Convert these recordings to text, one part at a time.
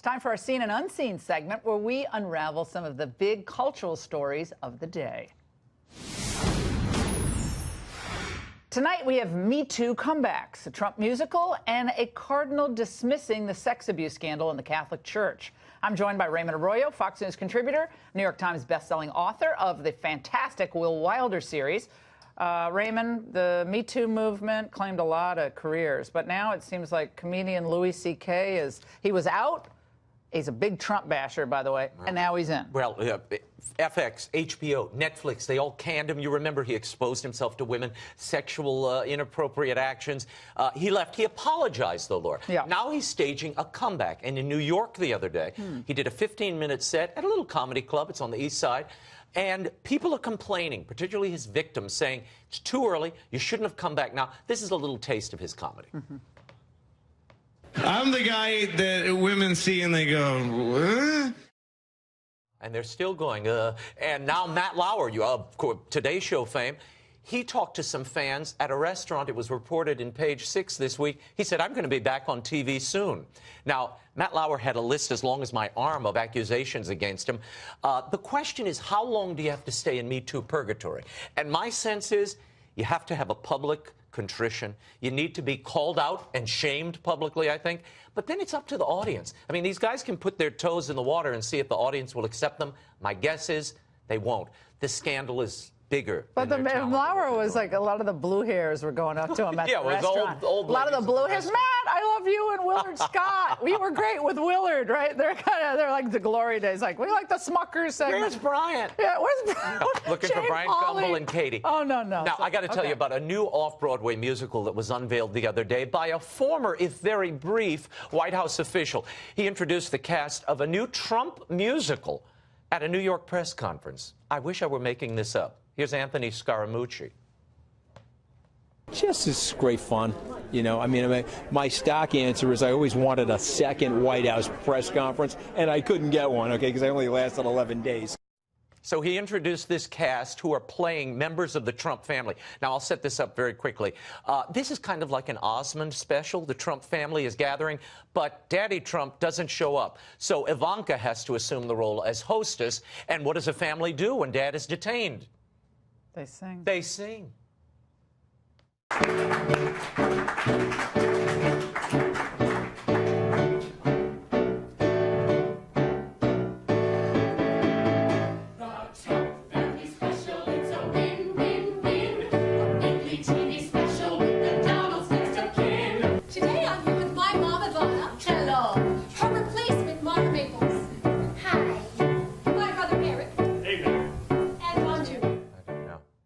Time for our Seen and Unseen segment, where we unravel some of the big cultural stories of the day. Tonight we have Me Too comebacks, a Trump musical, and a cardinal dismissing the sex abuse scandal in the Catholic Church. I'm joined by Raymond Arroyo, Fox News contributor, New York Times bestselling author of the fantastic Will Wilder series. Raymond, the Me Too movement claimed a lot of careers, but now it seems like comedian Louis C.K. he was out. He's a big Trump basher, by the way, and now he's in. Well, FX, HBO, Netflix, they all canned him. You remember he exposed himself to women, sexual inappropriate actions. He left. He apologized, though, Laura. Yeah. Now he's staging a comeback. And in New York the other day, he did a 15-minute set at a little comedy club. It's on the East Side. And people are complaining, particularly his victims, saying, it's too early. You shouldn't have come back now. This is a little taste of his comedy. I'm the guy that women see and they go, what? And they're still going, and now Matt Lauer, Today Show fame, he talked to some fans at a restaurant. It was reported in Page 6 this week. He said, I'm going to be back on TV soon. Now, Matt Lauer had a list as long as my arm of accusations against him. The question is, how long do you have to stay in Me Too purgatory? And my sense is, you have to have a public contrition. You need to be called out and shamed publicly, I think. But then it's up to the audience. I mean, these guys can put their toes in the water and see if the audience will accept them. My guess is they won't. This scandal is bigger. But the Lauer was like, a lot of the blue hairs were going up to him at the restaurant. Old a lot of the blue hairs. Matt, I love you and Willard Scott. We were great with Willard, right? They're like the glory days. Like, we like the Smuckers segment. Where's Bryant? Yeah, where's Bryant? Looking for Brian Gumbel and Katie. Oh, no. Now, I got to tell you about a new off-Broadway musical that was unveiled the other day by a former, if very brief, White House official. He introduced the cast of a new Trump musical at a New York press conference. I wish I were making this up. Here's Anthony Scaramucci. Just is great fun. You know, I mean, my stock answer is I always wanted a second White House press conference, and I couldn't get one, okay, because I only lasted 11 days. So he introduced this cast who are playing members of the Trump family. Now, I'll set this up very quickly. This is kind of like an Osmond special. The Trump family is gathering, but Daddy Trump doesn't show up. So Ivanka has to assume the role as hostess. And what does a family do when Dad is detained? They sing. They sing. Today I'm here with my mom, Ivana. Hello. Her replacement, Mama Maples. Hi. My brother, Eric. Hey, and Andrew.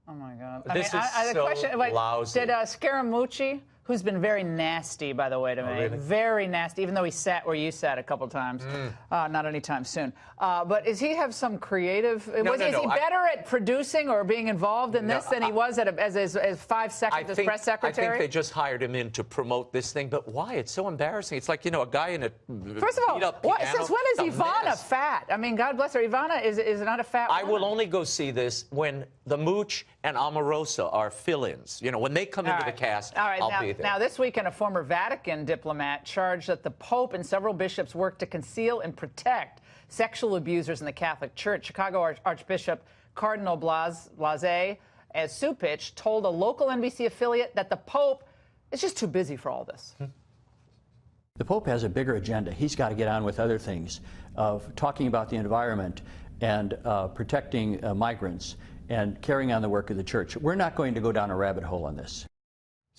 Oh, my God. This is the so question, lousy. Did Scaramucci, who's been very nasty, by the way, to me, really? very nasty, even though he sat where you sat a couple times, not anytime soon. But does he have some creative? Is he better at producing or being involved in this than he was as 5 seconds as press secretary? I think they just hired him in to promote this thing. But why? It's so embarrassing. It's like, you know, a guy in a First of all, since when is Ivana fat? I mean, God bless her. Ivana is not a fat woman. I will only go see this when the Mooch and Omarosa are fill-ins. You know, when they come into the cast, I'll be there. Now, this weekend, a former Vatican diplomat charged that the Pope and several bishops worked to conceal and protect sexual abusers in the Catholic Church. Chicago Archbishop Cardinal Blase Supich told a local NBC affiliate that the Pope is just too busy for all this. The Pope has a bigger agenda. He's got to get on with other things, of talking about the environment and protecting migrants and carrying on the work of the church. We're not going to go down a rabbit hole on this.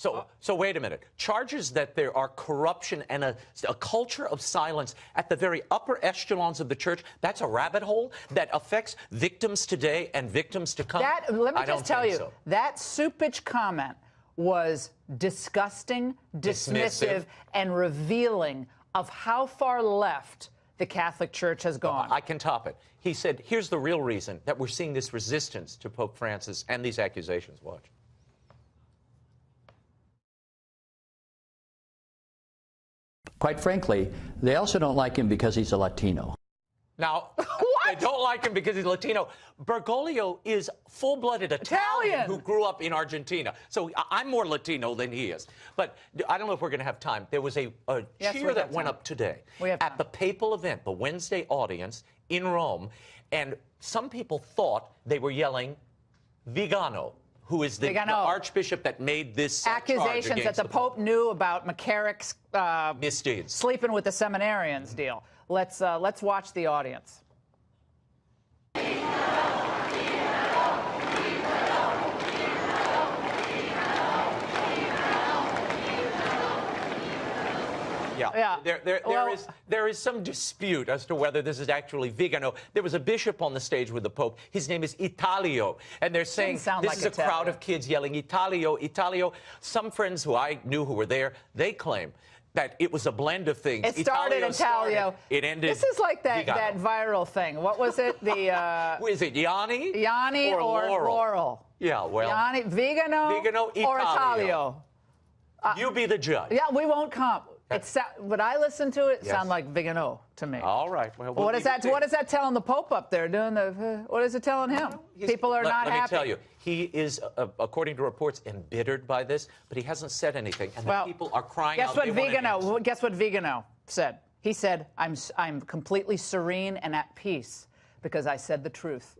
So wait a minute. Charges that there are corruption and a culture of silence at the very upper echelons of the church, that's a rabbit hole that affects victims today and victims to come? Let me just tell you, that Supich comment was disgusting, dismissive, and revealing of how far left the Catholic Church has gone. I can top it. He said, here's the real reason that we're seeing this resistance to Pope Francis and these accusations. Watch. Quite frankly, they also don't like him because he's a Latino. Now, What? They don't like him because he's Latino. Bergoglio is full-blooded Italian who grew up in Argentina. So I'm more Latino than he is. But I don't know if we're going to have time. There was a cheer that went up today at the papal event, the Wednesday audience in Rome, and some people thought they were yelling Vigano, who is the archbishop that made this accusations that the Pope knew about McCarrick's misdeeds, sleeping with the seminarians deal. Let's watch the audience. Yeah. There is some dispute as to whether this is actually Vigano. There was a bishop on the stage with the Pope. His name is Italio. And they're saying this is a crowd of kids yelling, Italio, Italio. Some friends who I knew who were there, they claim that it was a blend of things. It started Italio. It ended. This is like that viral thing. What was it? Is it Yanni? Yanni or Laurel? Yeah, well. Yanni, Vigano or Italio? You be the judge. Yeah, we won't come. When I listen to it, sound like Vigano to me. All right. Well, what is that telling the Pope up there doing what is it telling him? People are not happy. Let me tell you, he is, according to reports, embittered by this, but he hasn't said anything, and the people are crying out. Guess what Vigano said? He said, I'm completely serene and at peace because I said the truth.